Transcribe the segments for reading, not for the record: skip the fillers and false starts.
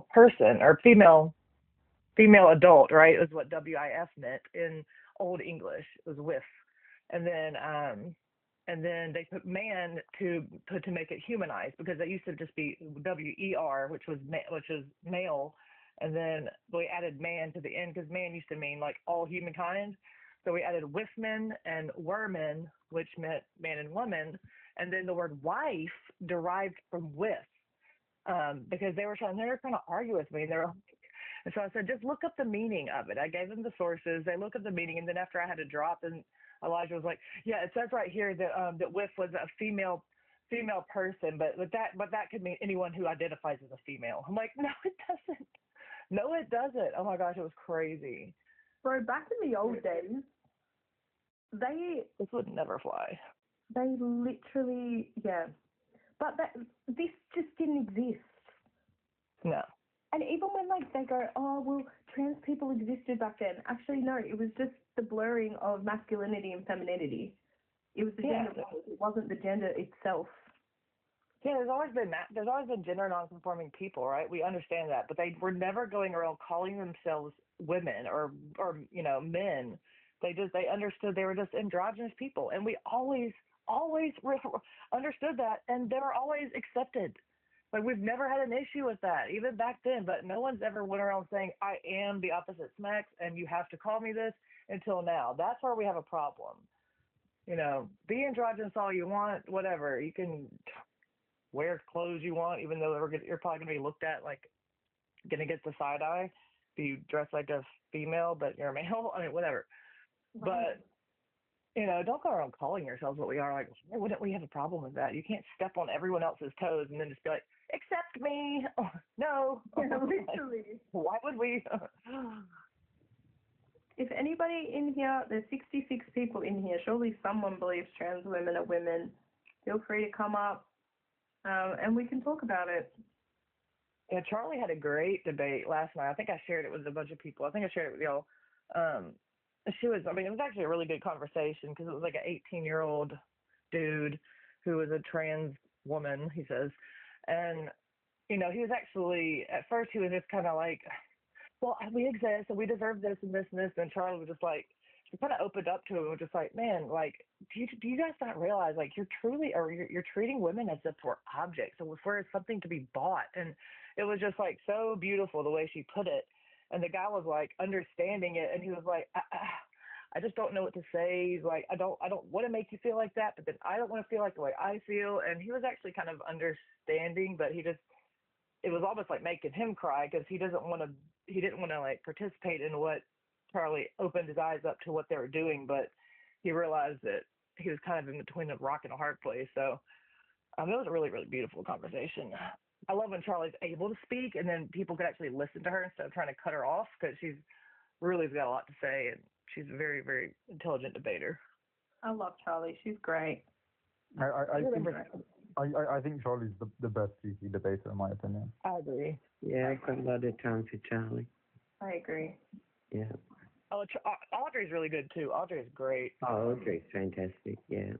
female person or female adult, right? Is what WIF meant in Old English. It was with, and then they put man to make it humanized because it used to just be WER, which is male, and then we added man to the end because man used to mean like all humankind. So we added wifmen and wermen, which meant man and woman, and then the word wife derived from with, because they were trying to argue with me. And so I said, just look up the meaning of it. I gave them the sources. They look up the meaning, and then after I had to drop, and Elijah was like, yeah, it says right here that that wif was a female person, but that could mean anyone who identifies as a female. I'm like, no, it doesn't. No, it doesn't. Oh my gosh, it was crazy. Bro, back in the old days, this would never fly. They literally, yeah. But this just didn't exist. No. And even when they go, oh, well, trans people existed back then. Actually, no, it was just the blurring of masculinity and femininity. It was the gender roles. It wasn't the gender itself. Yeah, there's always been gender non-conforming people, right? We understand that, but they were never going around calling themselves women or men. They understood they were just androgynous people, and we always understood that, and they were always accepted. Like, we've never had an issue with that, even back then, but no one's ever went around saying, I am the opposite sex, and you have to call me this until now. That's where we have a problem. Be androgynous all you want, whatever. You can wear clothes you want, even though you're probably going to be looked at like going to get the side eye if you dress like a female, but you're a male. I mean, whatever. Right. But, don't go around calling yourselves what we are. Like, why wouldn't we have a problem with that? You can't step on everyone else's toes and then just be like, accept me. Oh, no. Yeah, literally. Why would we? If anybody in here, there's 66 people in here, surely someone believes trans women are women. Feel free to come up. And we can talk about it. Yeah, Charlie had a great debate last night. I think I shared it with a bunch of people. I think I shared it with y'all. It was actually a really good conversation because it was like an 18-year-old dude who was a trans woman, he says. And, he was actually, at first he was just kind of like, well, we exist and we deserve this and this and this. And Charlie was just like, he kind of opened up to him and was just like, man, like, do you guys not realize, like, you're treating women as if we're objects, so we're something to be bought. And it was just like so beautiful the way she put it. And the guy was like understanding it, and he was like, I just don't know what to say. He's like, I don't want to make you feel like that, but then I don't want to feel like the way I feel. And he was actually kind of understanding, but it was almost like making him cry because he didn't want to like participate in what Charlie opened his eyes up to what they were doing, but he realized that he was kind of in between a rock and a hard place. So it was a really, really beautiful conversation. I love when Charlie's able to speak and then people could actually listen to her instead of trying to cut her off, because she's really got a lot to say, and she's a very, very intelligent debater. I love Charlie. She's great. I think Charlie's the best PC debater, in my opinion. I agree. Yeah, I've got a lot of time for Charlie. I agree. Yeah. Oh, Audrey's really good too. Audrey's great. Oh, Audrey's fantastic. Yeah.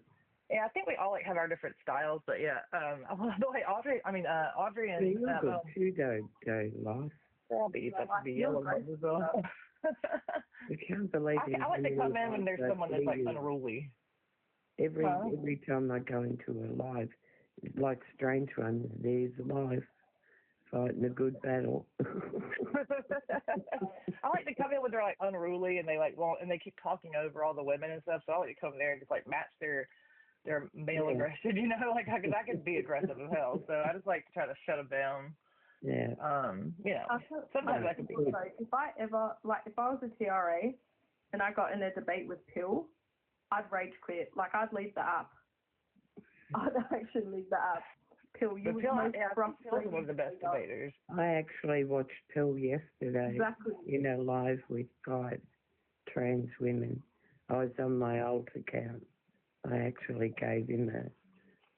Yeah, I think we all have our different styles, but yeah. The way Audrey and you're good too, though, Lost. I'll be yellow as well. I can't believe it. I like to come in when there's someone that's like unruly. Every time I go into a live, like Strange Ones, there's live fighting a good battle. I like to come in when they're like unruly and they keep talking over all the women and stuff. So I like to come there and just like match their male aggression, like because I can be aggressive as hell. So I just like to try to shut them down. Yeah. Sometimes I can be. If I was a TRA and I got in a debate with Pill, I'd rage quit. Like, I'd leave the app. I'd actually leave the app. Pill, you were one of the best debaters. I actually watched Pill yesterday. Exactly. Live with 5 trans women. I was on my old account. I actually gave him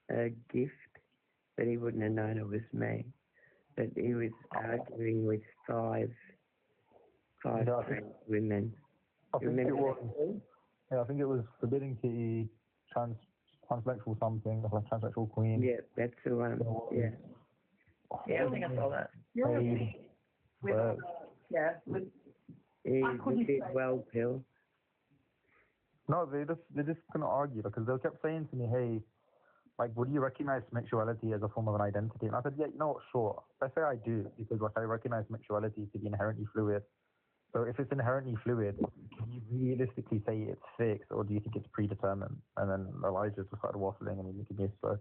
a gift, but he wouldn't have known it was me. But he was arguing with 5 trans women. I think it was Forbidden Kitty, transsexual something, like transsexual queen. Yeah, that's the one. Yeah. Yeah, I think I saw that. Spurs. Yeah. With, He I couldn't did say- well, Pill. No, they just couldn't argue because they kept saying to me, hey, like, would you recognize sexuality as a form of an identity? And I said, yeah, you know what, sure. I say I do because like I recognize sexuality to be inherently fluid. So if it's inherently fluid, can you realistically say it's fixed, or do you think it's predetermined? And then Elijah just started waffling and he making me so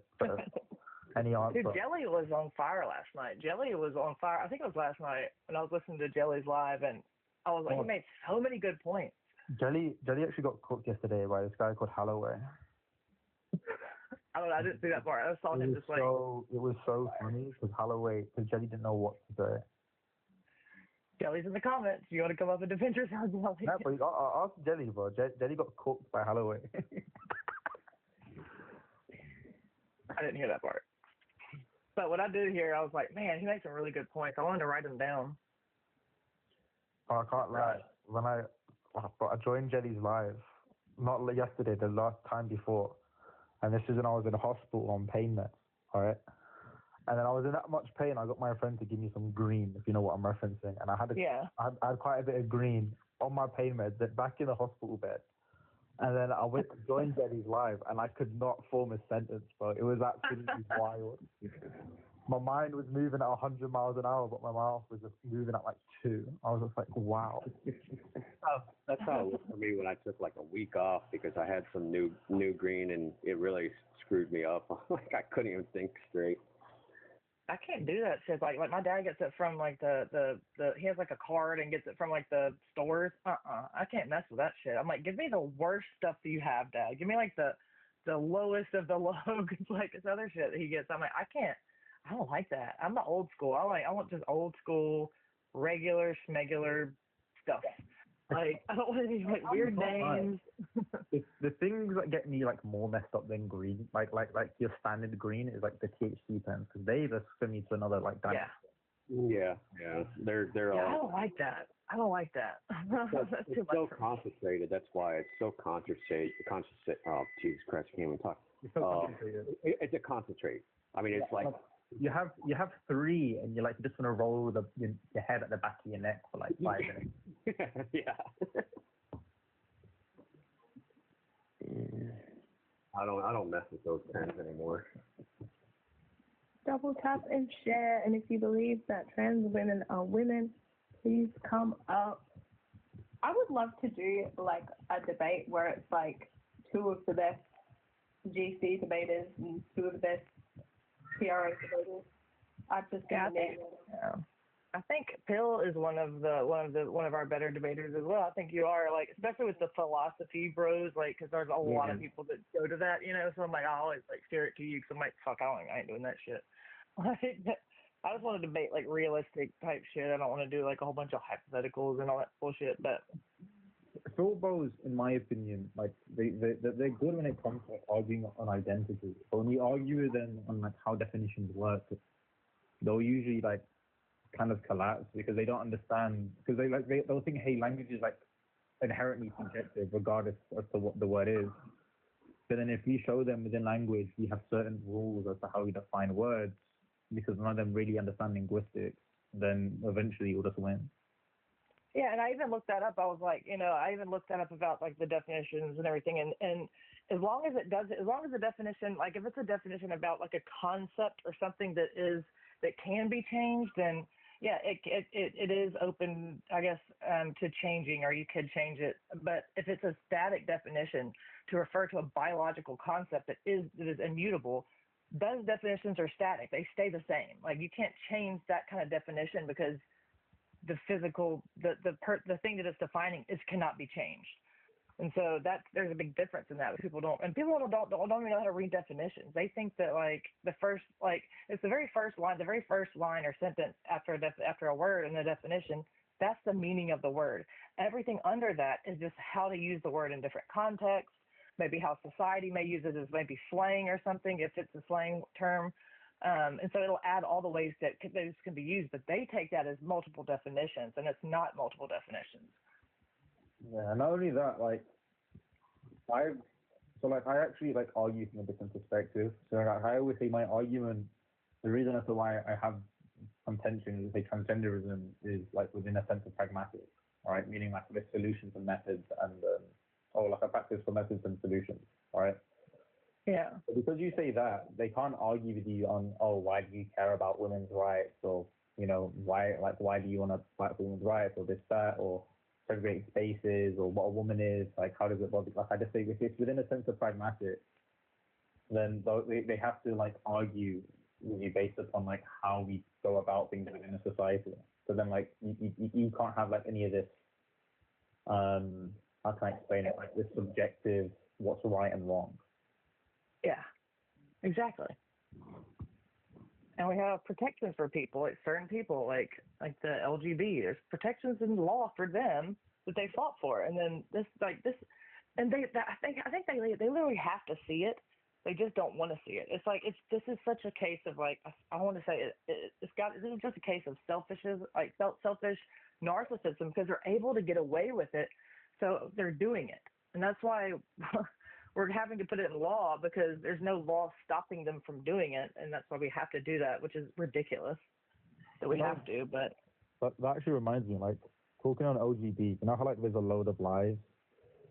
any answer. Dude, Jelly was on fire last night. Jelly was on fire. I think it was last night when I was listening to Jelly's live, and I was like, he made so many good points. Jelly actually got cooked yesterday by this guy called Holloway. I don't know. I didn't see that part. I saw him just like. It was so funny because Jelly didn't know what to say. Jelly's in the comments. You want to come up and defend yourself, Jelly? No, but I asked Jelly, bro. Jelly got cooked by Holloway. I didn't hear that part. But what I did hear, I was like, man, he makes some really good points. I wanted to write them down. Oh, I can't lie. When I joined Jelly's live, not yesterday, the last time before, and this is when I was in the hospital on pain meds, alright? And then I was in that much pain, I got my friend to give me some green, if you know what I'm referencing. And I had quite a bit of green on my pain meds, back in the hospital bed. And then I went to join Jelly's live, and I could not form a sentence, bro. It was absolutely wild. My mind was moving at 100 miles an hour, but my mouth was just moving at like 2. I was just like, wow. That's how it was for me when I took like a week off because I had some new green and it really screwed me up. Like I couldn't even think straight. I can't do that shit. Like my dad gets it from like the he has like a card and gets it from like the stores. I can't mess with that shit. I'm like, give me the worst stuff that you have, Dad. Give me like the lowest of the low. Cause like this other shit that he gets. I'm like, I don't like that. I'm the old school. I want just old school, regular, schmegular stuff. Like I don't want any like weird names. The things that get me like more messed up than green, like your standard green, is like the THC pens, because they just send me to another like dynamic. Yeah. They're Yeah, all. I don't like that. That's It's too much so for me. concentrated. That's why it's so concentrated. Oh, Jesus Christ, I can't even talk. It's so complicated. It's a concentrate. I mean, it's like. You have 3, and you're like just gonna roll your head at the back of your neck for like 5 minutes. Yeah. I don't mess with those pens anymore. double tap and share. And if you believe that trans women are women, please come up. I would love to do like a debate where it's like 2 of the best GC debaters and 2 of the best PRA debaters. I think Pill is one of our better debaters as well. I think you are, like, especially with the philosophy bros, like, because there's a lot of people that go to that, you know. So I'm like, I always like steer it to you because I'm like, fuck, I ain't doing that shit. Like, I just want to debate like realistic type shit. I don't want to do like a whole bunch of hypotheticals and all that bullshit. But Phil Bros, in my opinion, like they're good when it comes to arguing on identity. But when you argue with them on like how definitions work, they'll usually like kind of collapse because they don't understand. Because they'll think, hey, language is like inherently subjective, regardless as to what the word is. But then if we show them within language, we have certain rules as to how we define words, because none of them really understand linguistics, then eventually we'll just win. yeah, and I even looked that up. I was like, I even looked that up about like the definitions and everything. And as long as the definition, like if it's a definition about like a concept or something that can be changed, then yeah, it is open, I guess, to changing, or you could change it. But if it's a static definition to refer to a biological concept that is immutable, those definitions are static. They stay the same. Like you can't change that kind of definition because the physical, the thing that it's defining cannot be changed. And so there's a big difference in that. People don't even know how to read definitions. They think that like it's the very first line or sentence after a word in the definition. That's the meaning of the word. Everything under that is just how to use the word in different contexts. Maybe how society may use it as maybe slang or something if it's a slang term. And so it'll add all the ways that those can be used, but they take that as multiple definitions, and it's not multiple definitions. Yeah, not only that, I actually like argue from a different perspective. So like, I always say my argument, the reason as to why I have contention, say transgenderism is like within a sense of pragmatic, right? Meaning like there's solutions and methods and or like a practice for methods and solutions, right? Yeah. But because you say that, they can't argue with you on, oh, why do you care about women's rights, or why do you want to fight for women's rights, or this that, or segregated spaces, or what a woman is, like how does it bother? Like I just say, if it's within a sense of pragmatic, then they have to like argue with you based upon like how we go about things within a society. So then like you can't have like any of this how can I explain it, like this subjective what's right and wrong. Yeah. Exactly. And we have protections for people, like certain people, like the LGB. There's protections in the law for them that they fought for, and then this, and I think they literally have to see it. They just don't want to see it. It's like this is such a case of like I want to say this is just a case of selfish narcissism because they're able to get away with it, so they're doing it, and that's why we're having to put it in law because there's no law stopping them from doing it, and that's why we have to do that, which is ridiculous that we have to. But that actually reminds me, like talking on LGB, you know how like there's a load of lies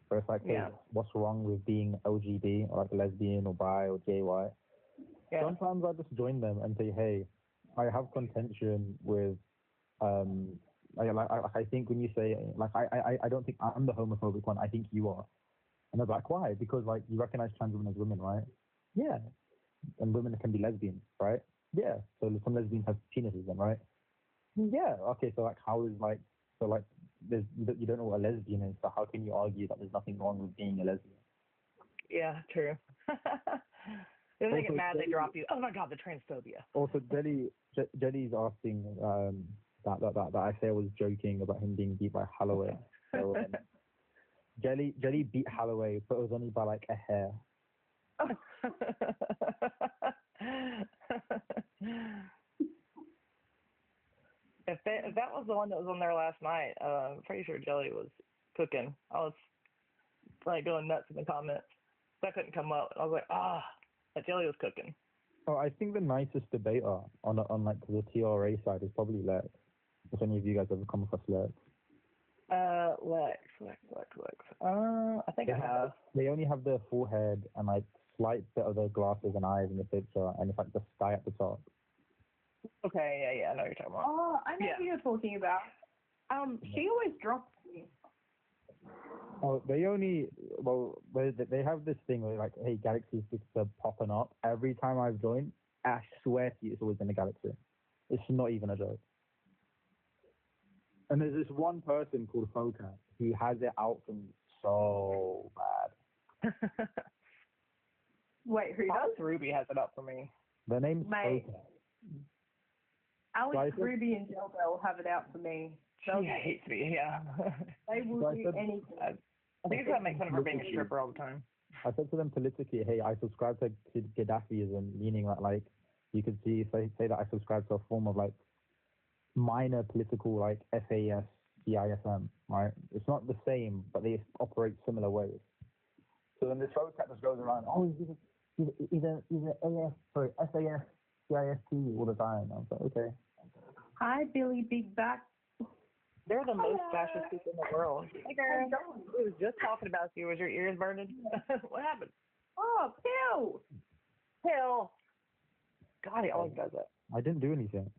where it's like, hey, what's wrong with being LGB or like lesbian or bi or JY? Yeah. Sometimes I just join them and say, hey, I have contention with I think when you say like I don't think I'm the homophobic one, I think you are. And they're like, why? Because like you recognize trans women as women, right? Yeah. And women can be lesbians, right? Yeah. So some lesbians have penises then, right? Yeah. Okay. So like how is like there's you don't know what a lesbian is, so how can you argue that there's nothing wrong with being a lesbian? Yeah, true. Then they get mad, they drop you. Oh my God, the transphobia. Also, Jelly's asking that I say I was joking about him being beat by Holloway. So, Jelly beat Holloway, but it was only by like a hair. If that was the one that was on there last night, I'm pretty sure Jelly was cooking. I was like going nuts in the comments. That couldn't come up. I was like, that Jelly was cooking. Oh, I think the nicest debater on like the TRA side is probably Lex. If any of you guys ever come across Lex. Lex. I think I have. They only have their forehead and like slight bit of their glasses and eyes in the picture, and it's like the sky at the top. Okay, yeah, I know what you're talking about. Oh, I know who you're talking about. She always drops me. Oh, they have this thing where like, hey, galaxies just popping up. Every time I've joined, I swear to you, it's always in a galaxy. It's not even a joke. And there's this one person called Focus who has it out for me so bad. Wait, who does? Ruby has it out for me. Their name's Focus. Alex, Ruby, and Jelbel have it out for me. She hates me, yeah. They will do anything. I think it's going to make fun of her being a stripper all the time. I said to them politically, hey, I subscribe to Gaddafiism, meaning that like you could say that I subscribe to a form of like minor political like SAS, CISM, right? It's not the same, but they operate similar ways. So then this road cat just goes around, he's an SAS, CIST all the time. I was like, okay. Hi, Billy Big Back. They're the most fascist people in the world. Hey, girl. We was just talking about you. Was your ears burning? What happened? Oh, Pill. God, he always does it. I didn't do anything.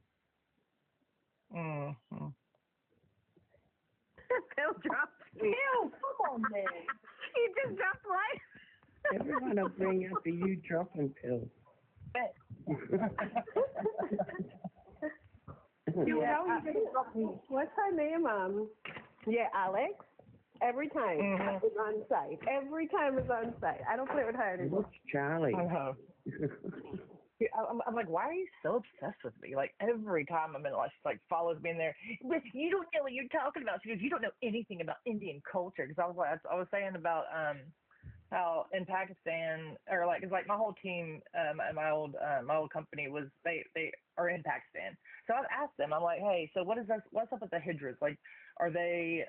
Mm-hmm. Pill dropped. Pill, come on, man. You just dropped right. Everyone will bring up you dropping Pills. What's her name? Yeah, Alex. Every time it's on site. Every time it's on site. I don't play with her anymore. What's Charlie? I know. I'm like, why are you so obsessed with me? Like every time I'm in, like, she like follows me in there. But you don't know what you're talking about. She goes, you don't know anything about Indian culture. Because I was saying about how in Pakistan, or like, it's like my whole team at my old company was they are in Pakistan. So I've asked them, I'm like, hey, so what's up with the hijras? Like, are they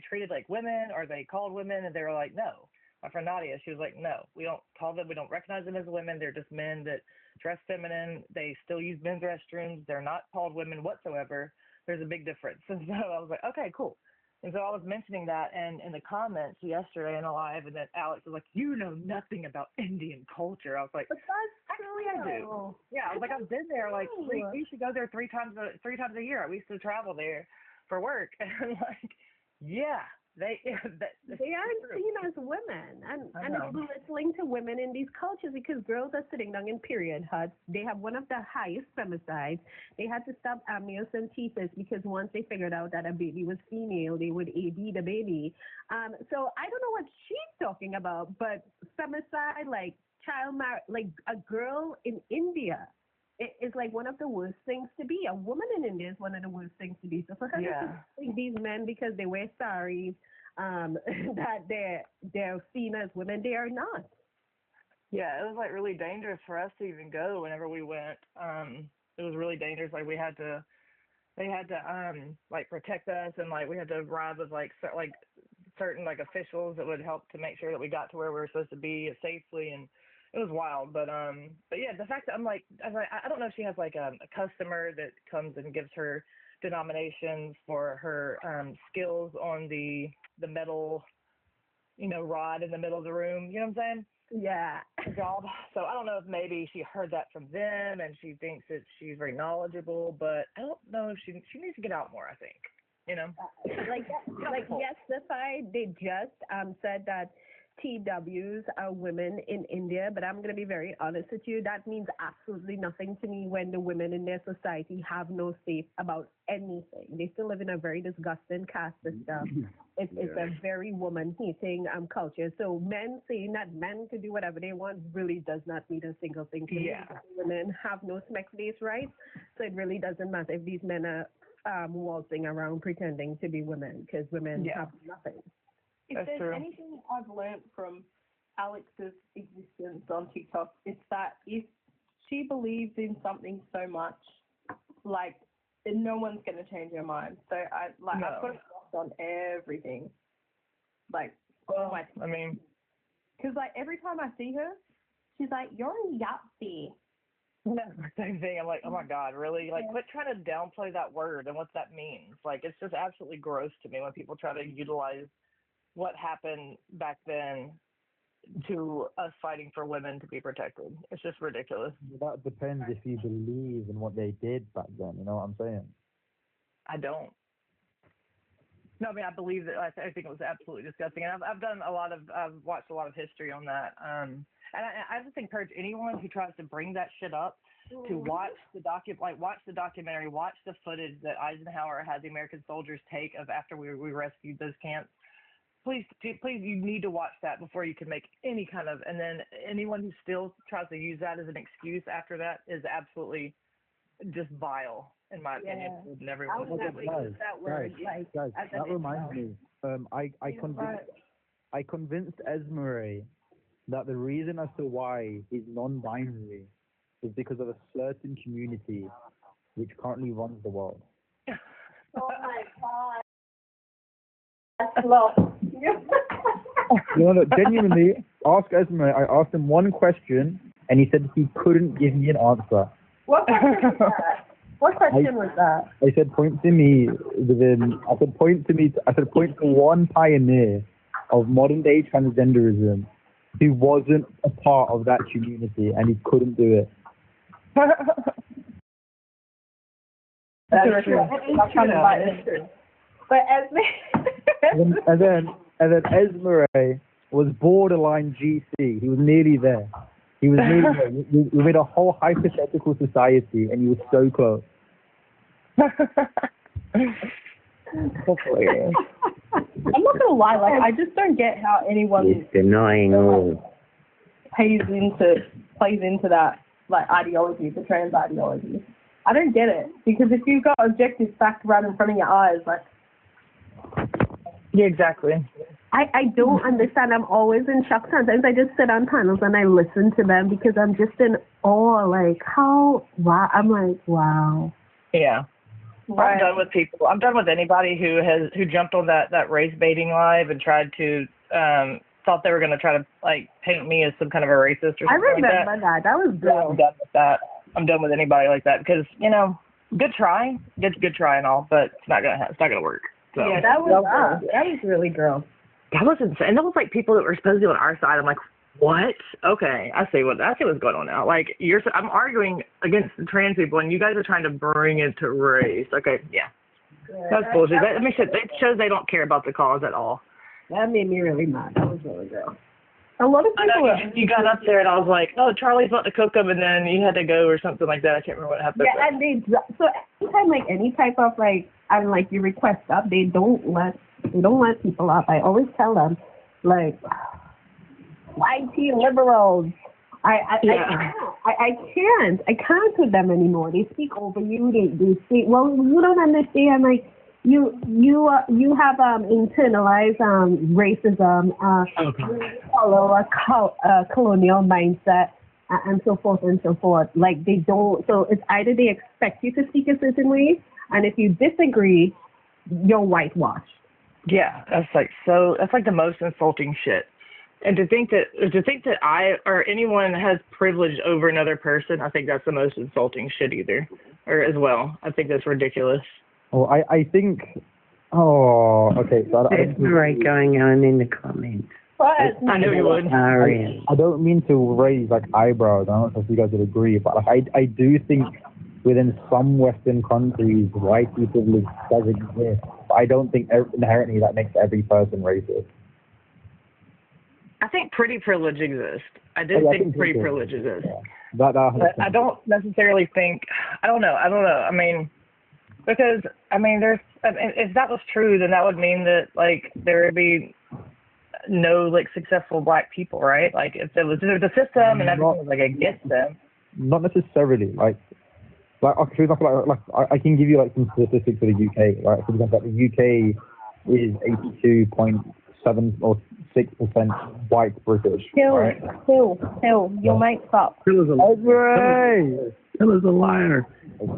treated like women? Are they called women? And they were like, no. My friend Nadia, she was like, no, we don't call them, we don't recognize them as women. They're just men that dress feminine. They still use men's restrooms. They're not called women whatsoever. There's a big difference. And so I was like, okay, cool. And so I was mentioning that, and in the comments yesterday in a live, and then Alex was like, "You know nothing about Indian culture." I was like, But that's "Actually, I do." Yeah, I was like, "I've been there. Like, we used to go there three times a year. We used to travel there for work, and like, yeah, they aren't seen as women, and it's belittling to women in these cultures because girls are sitting down in period huts. They have one of the highest femicides. They had to stop amniocentesis because once they figured out that a baby was female, they would AB the baby. So I don't know what she's talking about, but femicide, like like a girl in India. It's like one of the worst things to be. A woman in India is one of the worst things to be. So for her to think these men because they wear saris, that they're seen as women, they are not. Yeah, it was like really dangerous for us to even go whenever we went. It was really dangerous. Like they had to like protect us, and like we had to ride with like certain like officials that would help to make sure that we got to where we were supposed to be safely, and it was wild. But yeah, the fact that I don't know if she has like a customer that comes and gives her denominations for her skills on the metal, rod in the middle of the room. You know what I'm saying? Yeah. Job. So I don't know if maybe she heard that from them and she thinks that she's very knowledgeable, but I don't know if she needs to get out more. I think. Like Yesify, they just said that TWs are women in India, but I'm going to be very honest with you. That means absolutely nothing to me when the women in their society have no say about anything. They still live in a very disgusting caste system. It's a very woman-hating culture. So men saying that men can do whatever they want really does not mean a single thing to me. Women have no sex-based rights, so it really doesn't matter if these men are waltzing around pretending to be women, because women have nothing. If there's anything I've learned from Alex's existence on TikTok, it's that if she believes in something so much, like, no one's going to change her mind. So I've got it lost on everything. Like, because like every time I see her, she's like, "You're a Yahtzee." Same thing. I'm like, oh my God, really? Like, quit trying to downplay that word and what that means. Like, it's just absolutely gross to me when people try to utilize what happened back then to us fighting for women to be protected. It's just ridiculous. That depends if you believe in what they did back then. You know what I'm saying? I don't. No, I mean, I believe that. I think it was absolutely disgusting, and I've watched a lot of history on that. And I just encourage anyone who tries to bring that shit up to watch the documentary, watch the footage that Eisenhower had the American soldiers take of after we rescued those camps. Please, you need to watch that before you can make any kind of. And then anyone who still tries to use that as an excuse after that is absolutely just vile, in my opinion. Everyone. Guys, that reminds me. I convinced Esmeralda that the reason as to why he's non-binary is because of a certain community which currently runs the world. Oh my God. That's low. Genuinely, ask Esmeralda. I asked him one question, and he said he couldn't give me an answer. What question was that? What question was that? I said, point to one pioneer of modern day transgenderism who wasn't a part of that community, and he couldn't do it. That's true. But and then Esmeralda was borderline GC. He was nearly there. We made a whole hypothetical society, and he was so close. I'm not gonna lie, like, I just don't get how anyone is denying all plays into that, like, ideology, the trans ideology. I don't get it, because if you've got objective fact right in front of your eyes, like. Yeah, exactly. I don't understand. I'm always in shock. Sometimes I just sit on panels and I listen to them because I'm just in awe. Like, wow. I'm like, wow. Yeah. Right. I'm done with I'm done with anybody who jumped on that race baiting live and tried to thought they were gonna try to like paint me as some kind of a racist or I something like remember that. That was Yeah, I'm good. done with that. I'm done with anybody like that because good try, good try and all, but it's not gonna work. So Yeah, that was really gross. that was insane. And that was like people that were supposed to be on our side. I'm like, what? Okay, I see what's going on now. Like I'm arguing against the trans people, and you guys are trying to bring it to race. Okay, yeah, that's bullshit. It shows they don't care about the cause at all. That made me really mad. That was really gross. A lot of people. You got up there, and I was like, oh, Charlie's about to cook them, and then you had to go or something like that. I can't remember what happened. Yeah, and so anytime like any type of you request up, they don't let people up. I always tell them like YT liberals. I can't with them anymore. They speak over you. They speak. Well, you don't understand. Like you have internalized racism. You follow a colonial mindset and so forth and so forth. Like they don't. So it's either they expect you to speak a certain way, and if you disagree, you're whitewashed. Yeah, that's like the most insulting shit. And to think that I or anyone has privilege over another person, I think that's the most insulting shit as well. I think that's ridiculous. Oh, I think. Oh, okay. So There's right going on in the comments. I knew you would. I don't mean to raise like eyebrows. I don't know if you guys would agree, but like I do think within some Western countries, white privilege does exist. But I don't think inherently that makes every person racist. I think pretty privilege exists. I think pretty privilege exists. Yeah. But I don't necessarily think. I don't know. I mean, because there's. If that was true, then that would mean that like there would be no like successful black people, right? Like if there was the system and everything was like against them. Not necessarily. Like for example, like I can give you like some statistics for the UK. Right, for example, the UK is 82.7 or 6% white British. Hill, you might stop. Hill is a liar.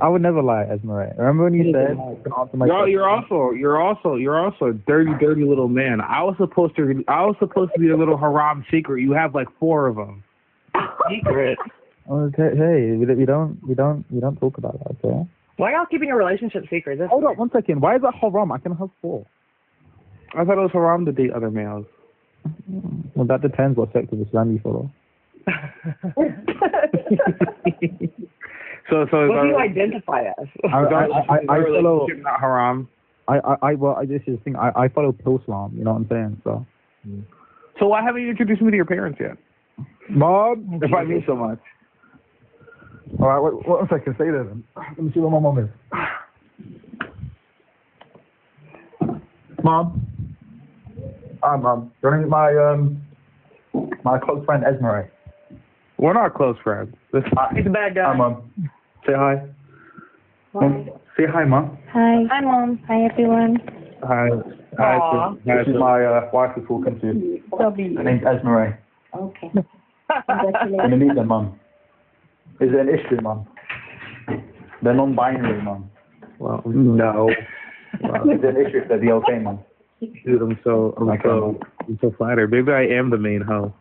I would never lie, Esmeralda. Remember when you said you're also a dirty little man. I was supposed to be a little haram secret. You have like 4 of them. Secret. Okay, hey, we don't talk about that, okay? Why y'all keeping your relationship secret? Hold on 1 second. Why is that haram? I can have 4. I thought it was haram to date other males. Well, that depends what sect of Islam you follow. So what do you identify as? I follow not haram. This is the thing. I follow Islam. You know what I'm saying? So why haven't you introduced me to your parents yet? Mom, if I mean so much. All right, wait 1 second. Stay there. Then. Let me see where my mom is. Mom. Hi, Mom. Do you want to meet my close friend Esmeralda? We're not close friends. He's a bad guy. Hi, Mom. Say hi. Mom. Say hi, Mom. Hi. Hi, Mom. Hi, everyone. Hi. This is my wife we're talking to. Her name's Esmeralda. Okay. Can you meet them, Mom? Is it an issue, Mom? They're non-binary, Mom. Well, no. Well, is it an issue if they'll be okay, Mom? Dude, I'm so flattered. Maybe I am the main hoe.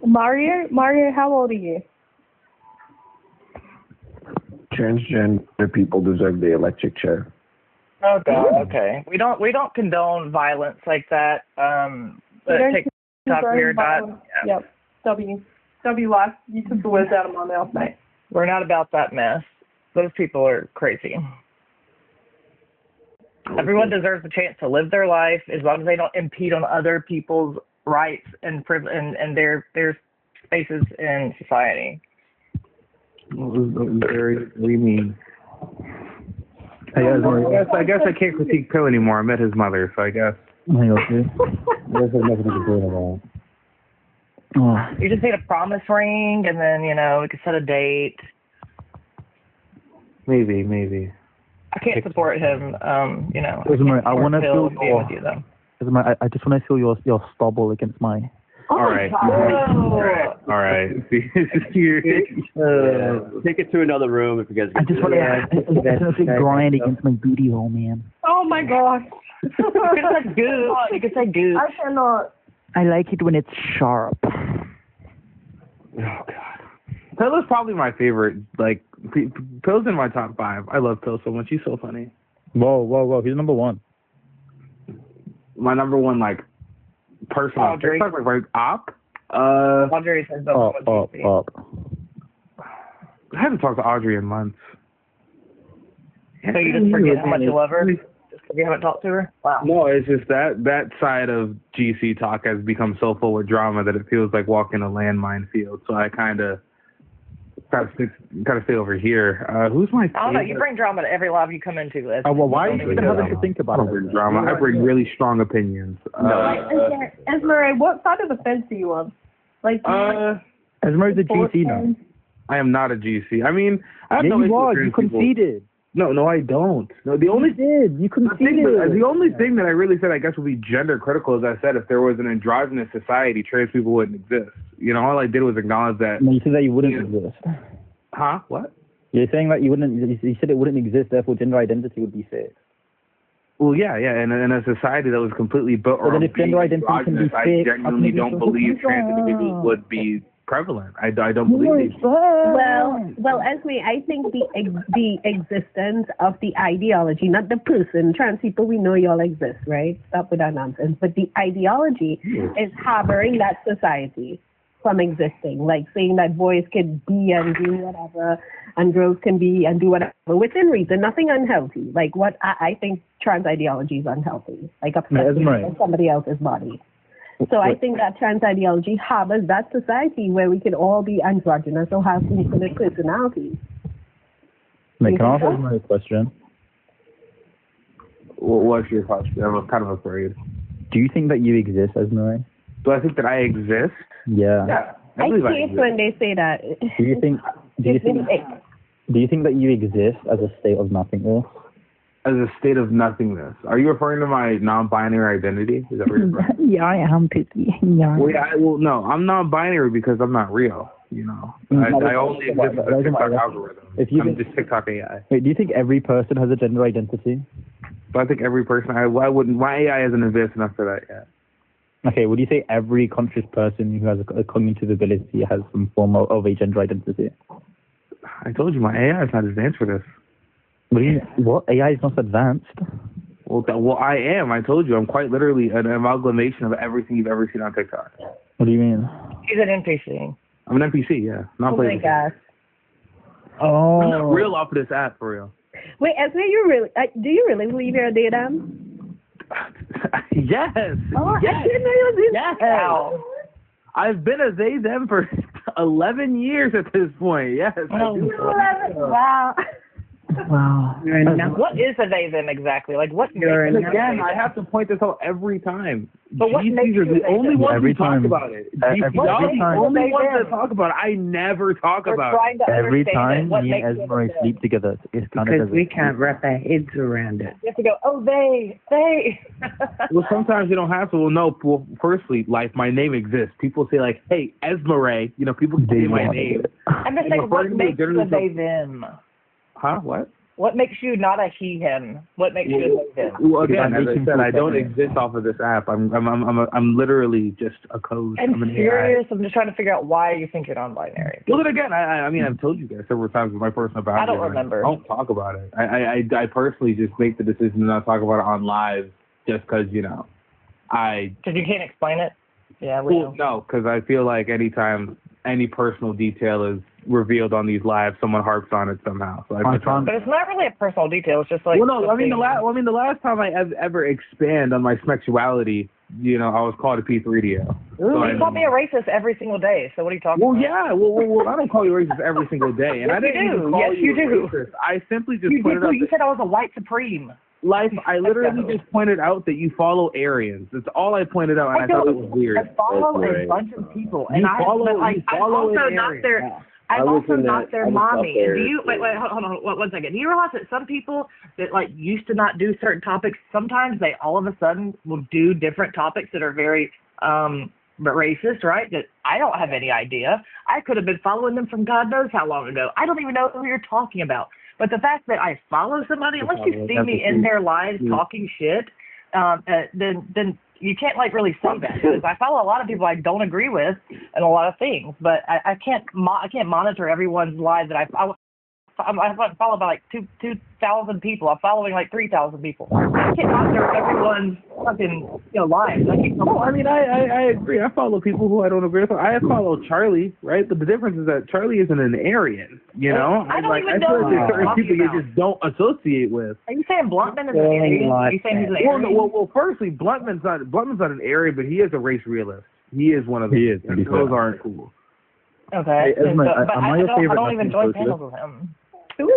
Mario, how old are you? Transgender people deserve the electric chair. Oh God, okay. We don't condone violence like that. But TikTok, we're not. Yep. W life. You took the words out of my mouth, mate. We're not about that mess. Those people are crazy. Everyone deserves a chance to live their life as long as they don't impede on other people's rights and their spaces in society. Very mean. I guess I can't critique Pill anymore. I met his mother, so I guess. Okay. There's nothing to do about. Oh. You just need a promise ring, and then we can set a date. Maybe. I can't support him. I want to feel I just want to feel your stubble against mine. All right. All right. Take it to another room if you guys. I just want to grind against my booty hole, man. Oh my gosh. You can say goose. You can say goose. I cannot. I like it when it's sharp. Oh God, Pill is probably my favorite. Like Pill's in my top 5. I love Pill so much. He's so funny. Whoa! He's number 1. My number 1 like personal. Audrey. Like op. Audrey says Up. I haven't talked to Audrey in months. So you just forget how much you love her? Just because you haven't talked to her? Wow. No, it's just that side of GC talk has become so full with drama that it feels like walking a landmine field. So I kind of stay over here. Who's my favorite? I don't know. You bring drama to every live you come into, Liz. Well, why are you even having to think about I don't bring drama. I bring really strong opinions. Esmeralda, what side of the fence are you on? Like, Esmeralda's a GC now. I am not a GC. I mean, I have Yeah, no you issue are. with You trans people. conceded. No, I don't. No, the only You conceded. the only thing that I really said, I guess, would be gender critical. As I said, if there was an androgynous society, trans people wouldn't exist. You know, all I did was acknowledge that. No, you said that you wouldn't exist. Huh? What? You're saying that you wouldn't. You said it wouldn't exist. Therefore, gender identity would be fake. Well, yeah, and in a society that was completely built Well, then around if gender being identity can be androgynous, I fake, genuinely don't believe trans individuals would be prevalent. I don't believe these. Well, Esme, I think the existence of the ideology, not the person, trans people, we know y'all exist, right? Stop with that nonsense. But the ideology is harboring that society from existing, like saying that boys can be and do whatever, and girls can be and do whatever within reason, nothing unhealthy. Like what I think trans ideology is unhealthy, like obsessing with somebody else's body. So I think that trans ideology harbors that society where we can all be androgynous or have infinite personalities. Can I ask my question? What's your question? I'm kind of afraid. Do you think that you exist, Esmeralda? Do I think that I exist? Yeah. I hate when they say that. Do you think that you exist as a state of nothingness? As a state of nothingness. Are you referring to my non-binary identity? Is that what you're referring to? Yeah, I am picky. Yeah. Well, no, I'm non-binary because I'm not real. You know, I only exist as a TikTok algorithm. I'm just TikTok AI. Wait, do you think every person has a gender identity? But I think every person. Why wouldn't? My AI isn't advanced enough for that yet. Okay, would you say every conscious person who has a cognitive ability has some form of a gender identity? I told you my AI is not advanced for this. What? AI is not advanced? Well, I am. I told you. I'm quite literally an amalgamation of everything you've ever seen on TikTok. What do you mean? He's an NPC. I'm an NPC, yeah. Not Oh my gosh. Oh. I'm not real off of this app, for real. Wait, Esme, do you really believe you're a datum? Yes. Oh, yes. I didn't know you did. Yes. Wow. I've been a they them for 11 years at this point. Yes. Wow. Wow. What is a they them exactly? Like what? Again, I have to point this out every time. But what makes GCs are the you only ones every who talk time. about it. Every Y'all are the time. only ones that talk about it. I never talk about it. Every Every time what me makes and you Esmeralda upset? sleep together, it's kind Because of we can't wrap our heads around it. You have to go, oh, they. Well, sometimes you don't have to. Well, no. Well, firstly, like, my name exists. People say, like, hey, Esmeralda. You know, people say my name. I'm just saying, what makes you a they, them? Huh? What? What makes you not a he, him? What makes you a they, them? Well, again, as I said, I don't exist off of this app. I'm literally just a code. I'm an AI. serious. I'm just trying to figure out why you think you're non-binary. Well, then again, I mean, I've told you guys several times with my personal boundaries. I don't remember. I don't talk about it. I personally just make the decision to not talk about it on live just because, you know, Because you can't explain it? Yeah, well, no, because I feel like anytime any personal detail is revealed on these lives, someone harps on it somehow. So but it's not really a personal detail. It's just like. Well, no, I mean the last time I ever expand on my sexuality, you know, I was called a P3DO. Ooh, you call me a racist every single day. So what are you talking about? Yeah, well, I don't call you racist every single day, and yes, I didn't you do. even call yes, you do. racist. I simply just you pointed out. You said I was a white supreme. Life, I literally just pointed out that you follow Aryans. That's all I pointed out, and I thought that was weird. I follow a bunch of people, and I'm also not their. I'm also not their mommy. Do you wait? Hold on, 1 second. Do you realize that some people that like used to not do certain topics, sometimes they all of a sudden will do different topics that are very racist, right? That I don't have any idea. I could have been following them from God knows how long ago. I don't even know who you're talking about. But the fact that I follow somebody, unless you see me in their lives talking shit, then you can't like really say that because I follow a lot of people I don't agree with and a lot of things, but I can't monitor everyone's lives that I follow about like 2,000 people. I'm following like 3,000 people. I can't monitor everyone's fucking lives. I agree. I follow people who I don't agree with. I follow Charlie, right? But the difference is that Charlie isn't an Aryan. You know, I don't even I know feel like there's certain people about. you just don't associate with. Are you saying Bluntman is an Aryan? Are you saying he's an Aryan? Well, firstly, Bluntman's not an Aryan, but he is a race realist. He is one of them. He is. Those aren't cool. Okay. Hey, Esme, but am I your don't favorite even national join panels socialist? with him.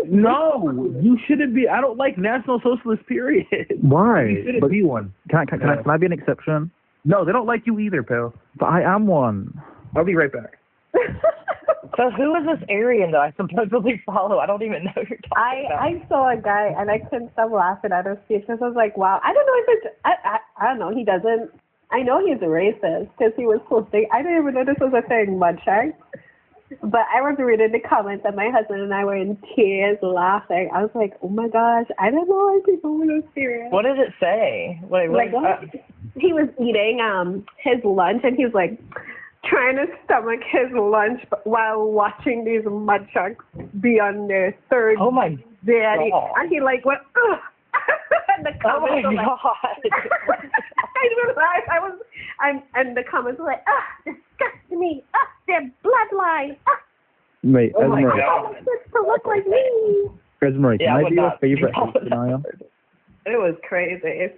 No, you shouldn't be. I don't like National Socialist, period. Why? You shouldn't be one. Can I be an exception? No, they don't like you either, pal. But I am one. I'll be right back. So who is this Aryan that I supposedly follow? I don't even know who you're talking about. I saw a guy and I couldn't stop laughing at his speech because I was like, wow. I don't know if it's I don't know. He doesn't. I know he's a racist because he was posting. I didn't even know this was a thing, Mudshag. But I was reading the comments and my husband and I were in tears laughing. I was like, oh my gosh, I didn't know why people were so serious. What does it say? Wait, he was eating his lunch and he was like trying to stomach his lunch while watching these mudchucks be on their third day. And he like went, ugh. And the comments were like, and the comments were like, disgust me, their bloodline. Wait, oh my God, to look like me. Esme, can I be your favorite hate denier? It was crazy.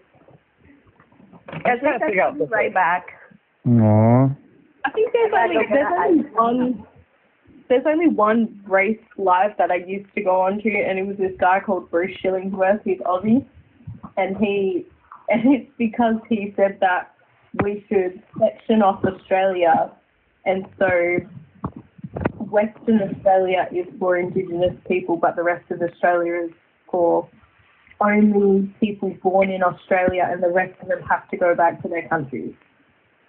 I'm trying to figure out this right back. Aww. I think there's only one race live that I used to go on to, and it was this guy called Bruce Shillingsworth. He's Aussie, and it's because he said that we should section off Australia, and so Western Australia is for Indigenous people, but the rest of Australia is for only people born in Australia, and the rest of them have to go back to their countries.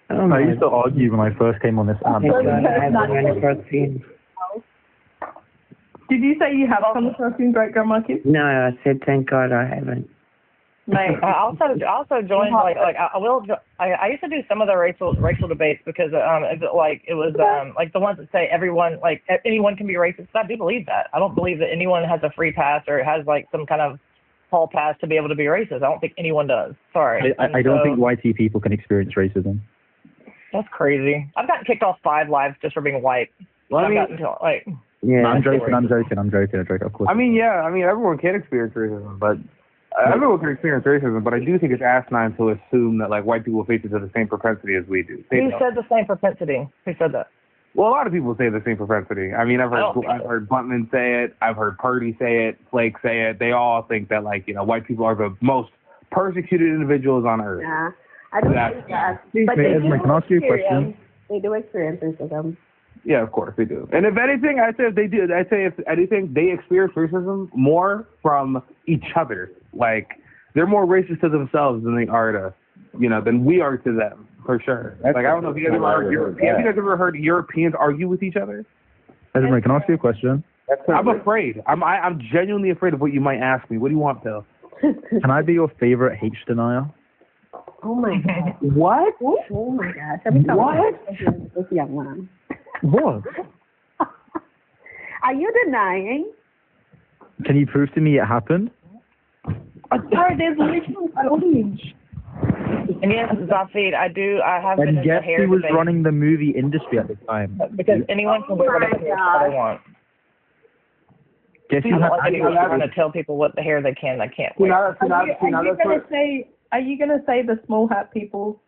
I used to argue when I first came on this app. Did you say you have come across in Great Grandma Kids? No, I said thank God I haven't. Mate, I also joined I used to do some of the racial debates because it was like the ones that say anyone can be racist. I do believe that. I don't believe that anyone has a free pass or has like some kind of hall pass to be able to be racist. I don't think anyone does. Sorry. I don't think white people can experience racism. That's crazy. I've gotten kicked off 5 lives just for being white. Well, I'm joking, of course. Everyone can experience racism, but everyone can experience racism, but I do think it's asinine to assume that like white people face it to the same propensity as we do. Who said the same propensity? Who said that? Well, a lot of people say the same propensity. I mean, I've heard Buntman say it. I've heard Purdy say it. Flake say it. They all think that white people are the most persecuted individuals on earth. Yeah, I don't think that. But can I ask you a question? They do experience racism. Yeah, of course they do. And if anything, if anything, they experience racism more from each other. Like they're more racist to themselves than they are to, than we are to them, for sure. I don't know if you guys ever heard Europeans argue with each other. Esme, can I ask you a question? I'm afraid. I'm genuinely afraid of what you might ask me. What do you want, Phil? Can I be your favorite H denier? Oh my God. What? Oh my gosh. What? This young man. What? Are you denying? Can you prove to me it happened? Sorry, there's literal footage. And yes, Zafid, I have been And in guess the hair who was debate. running the movie industry at the time? Because anyone can wear whatever hair they want. Guess who had Anyone's trying to tell people what the hair they can and they can't wear. Are you gonna say the small hat people?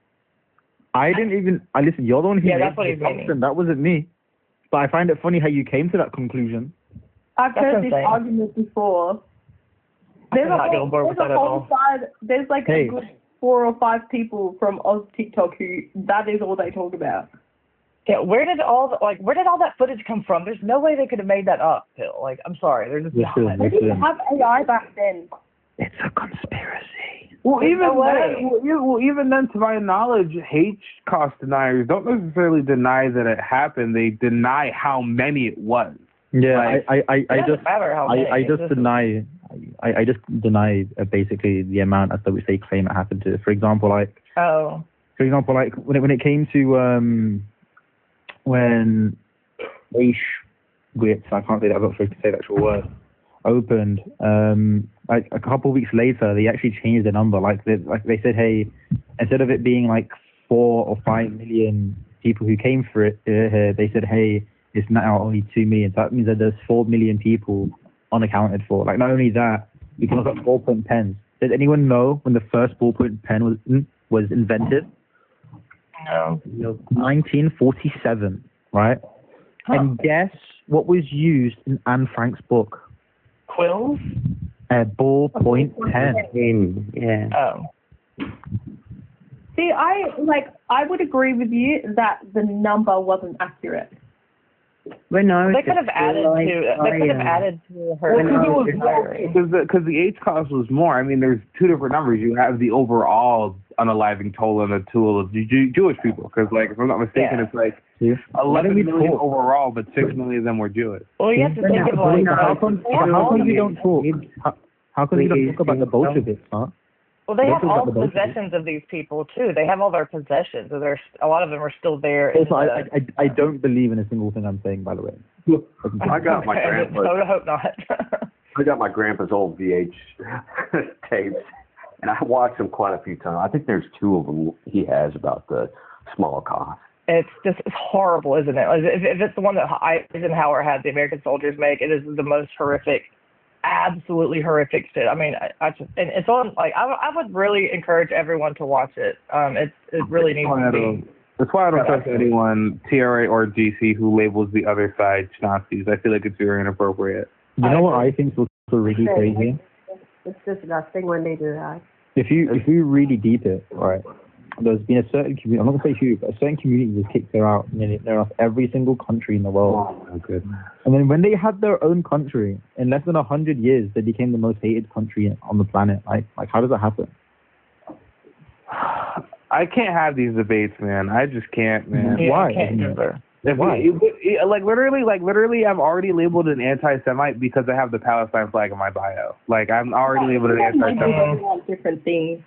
I didn't even. Listen, you're the one who made that's what he's the meaning. assumption. That wasn't me. But I find it funny how you came to that conclusion. I've heard this argument before. There's a whole side. There's like a good 4 or 5 people from Oz TikTok who that is all they talk about. Yeah, where did all that footage come from? There's no way they could have made that up, Phil. Like, I'm sorry, they're just not. They didn't have AI back then. It's a conspiracy. Well, even then, to my knowledge, H cost deniers don't necessarily deny that it happened. They deny how many it was. Yeah, like, I just deny basically the amount as to which they claim it happened to. For example, like For example, like when it came to when Auschwitz, I can't say that, I'm not sure to say the actual word, opened, like a couple of weeks later, they actually changed the number. Like they said, hey, instead of it being like 4 or 5 million people who came for it here, they said, hey, it's now only 2 million. So that means that there's 4 million people unaccounted for. Like not only that, we can look at ballpoint pens. Does anyone know when the first ballpoint pen was invented? No. 1947, right? Huh. And guess what was used in Anne Frank's book? Quills? A ballpoint pen. Yeah. Oh. See, I would agree with you that the number wasn't accurate. When I was They could have added to her. Because the H cost was more. I mean, there's two different numbers. You have the overall unaliving toll and the toll of the Jewish people. Because, like, if I'm not mistaken, it's like 11 million overall, but 6 million of them were Jewish. Well, you have to think of like how come you don't talk? How come you don't talk about the Bolsheviks, huh? Well, they have all the possessions of these people too. They have all their possessions. So a lot of them are still there. Also, I don't believe in a single thing I'm saying, by the way. I got my grandpa's. I hope not. I got my grandpa's old VH tapes, and I watched them quite a few times. I think there's 2 of them he has about the small cost. It's horrible, isn't it? If it's the one that Eisenhower had the American soldiers make, it is the most horrific. Absolutely horrific shit. I mean, I just, and it's on, like, I would really encourage everyone to watch it. It really needs to be. That's why I don't trust anyone, TRA or GC, who labels the other side Nazis. I feel like it's very inappropriate. You know what I think is also really crazy? It's disgusting when they do that. If you really deep it, right, there's been a certain community, I'm not going to say who, but a certain community has kicked her out. They're off every single country in the world. Oh, my goodness. And then when they had their own country, in less than 100 years, they became the most hated country on the planet. Like how does that happen? I can't have these debates, man. I just can't, man. Yeah, Why? Why? Literally, I'm already labeled an anti-Semite because I have the Palestine flag in my bio. Like, I'm already labeled an anti-Semite. Different things.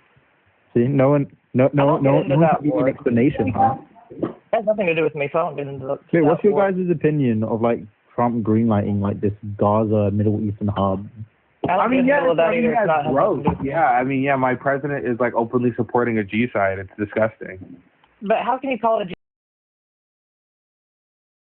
See, no one can give you an explanation, huh? It has nothing to do with me, so I don't get into that. Wait, what's your guys' opinion of, like, Trump greenlighting, like, this Gaza Middle Eastern hub? I mean, that's gross. Yeah, I mean, my president is, like, openly supporting a G-side. It's disgusting. But how can you call it a